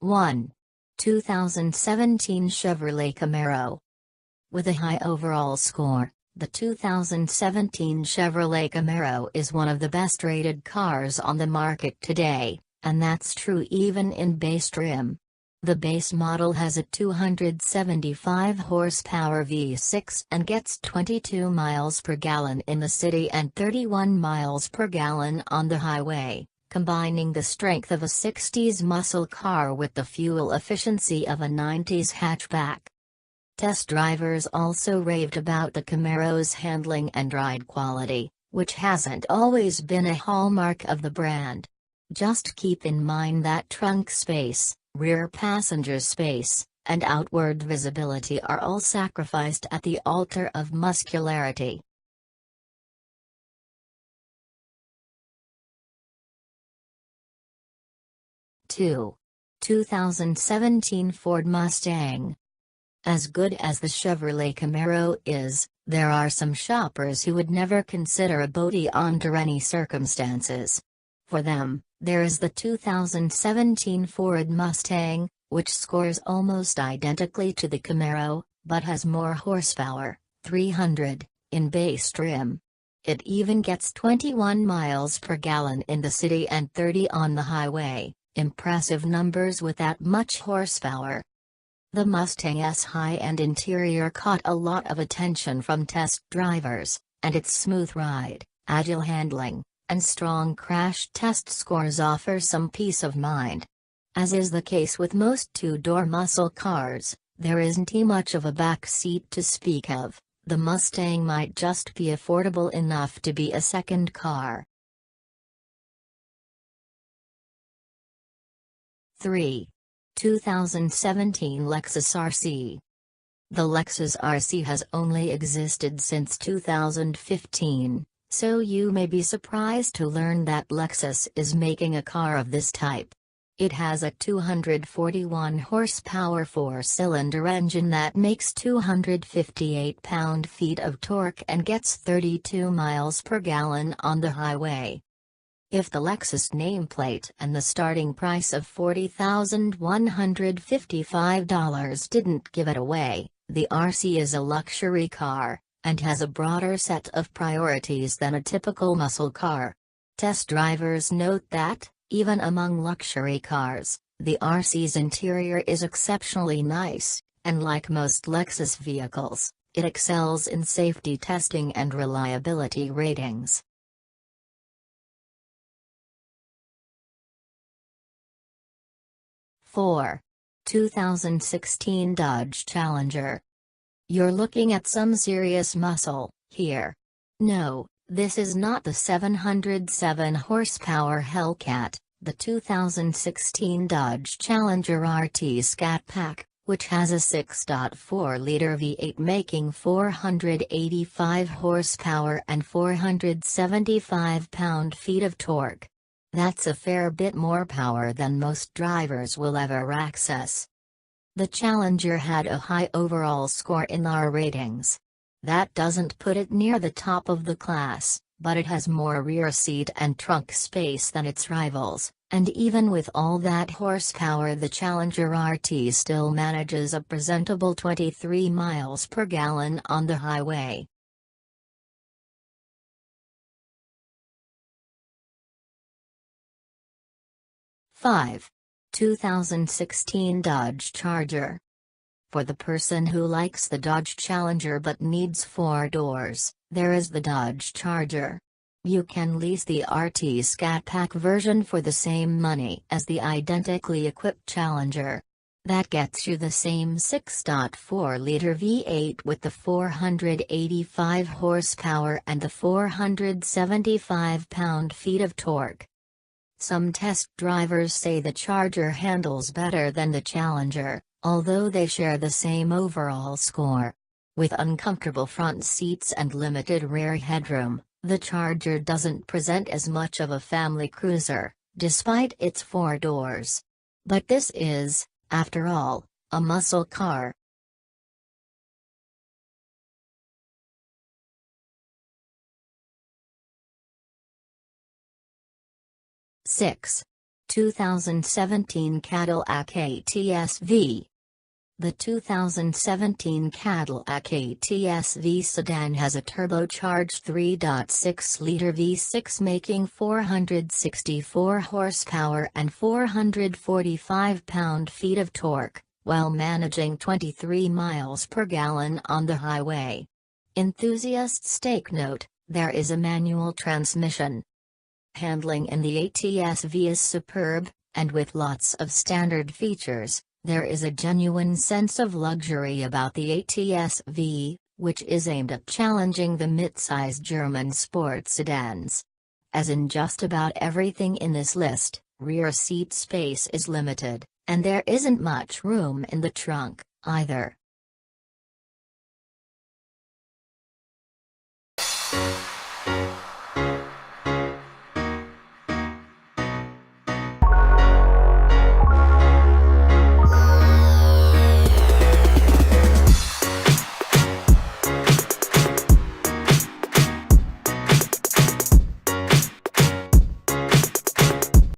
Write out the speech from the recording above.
1. 2017 Chevrolet Camaro. With a high overall score, the 2017 Chevrolet Camaro is one of the best-rated cars on the market today, and that's true even in base trim. The base model has a 275 horsepower V6 and gets 22 miles per gallon in the city and 31 miles per gallon on the highway, combining the strength of a 60s muscle car with the fuel efficiency of a 90s hatchback. Test drivers also raved about the Camaro's handling and ride quality, which hasn't always been a hallmark of the brand. Just keep in mind that trunk space, rear passenger space, and outward visibility are all sacrificed at the altar of muscularity. Two. 2017 Ford Mustang. As good as the Chevrolet Camaro is, there are some shoppers who would never consider a bowtie under any circumstances. For them, there is the 2017 Ford Mustang, which scores almost identically to the Camaro, but has more horsepower, 300, in base trim. It even gets 21 miles per gallon in the city and 30 on the highway, impressive numbers with that much horsepower. The Mustang's high-end interior caught a lot of attention from test drivers, and its smooth ride, agile handling, and strong crash test scores offer some peace of mind. As is the case with most two-door muscle cars, there isn't much of a back seat to speak of. The Mustang might just be affordable enough to be a second car. 3. 2017 Lexus RC. The Lexus RC has only existed since 2015, so you may be surprised to learn that Lexus is making a car of this type. It has a 241 horsepower four-cylinder engine that makes 258 pound-feet of torque and gets 32 miles per gallon on the highway. If the Lexus nameplate and the starting price of $40,155 didn't give it away, the RC is a luxury car, and has a broader set of priorities than a typical muscle car. Test drivers note that, even among luxury cars, the RC's interior is exceptionally nice, and like most Lexus vehicles, it excels in safety testing and reliability ratings. 4. 2016 Dodge Challenger. You're looking at some serious muscle here. No, this is not the 707 horsepower Hellcat, the 2016 Dodge Challenger RT Scat Pack, which has a 6.4-liter V8 making 485 horsepower and 475 pound-feet of torque. That's a fair bit more power than most drivers will ever access. The Challenger had a high overall score in our ratings. That doesn't put it near the top of the class, but it has more rear seat and trunk space than its rivals, and even with all that horsepower the Challenger RT still manages a presentable 23 miles per gallon on the highway. 5. 2016 Dodge Charger. For the person who likes the Dodge Challenger but needs 4 doors, there is the Dodge Charger. You can lease the RT Scat Pack version for the same money as the identically equipped Challenger. That gets you the same 6.4-liter V8 with the 485 horsepower and the 475 pound-feet of torque. Some test drivers say the Charger handles better than the Challenger, although they share the same overall score. With uncomfortable front seats and limited rear headroom, the Charger doesn't present as much of a family cruiser, despite its 4 doors. But this is, after all, a muscle car. 6. 2017 Cadillac ATSV. The 2017 Cadillac ATSV sedan has a turbocharged 3.6-liter V6 making 464 horsepower and 445 pound-feet of torque, while managing 23 miles per gallon on the highway. Enthusiasts take note, there is a manual transmission. Handling in the ATSV is superb, and with lots of standard features, there is a genuine sense of luxury about the ATSV, which is aimed at challenging the mid-size German sports sedans. As in just about everything in this list, rear seat space is limited, and there isn't much room in the trunk, either.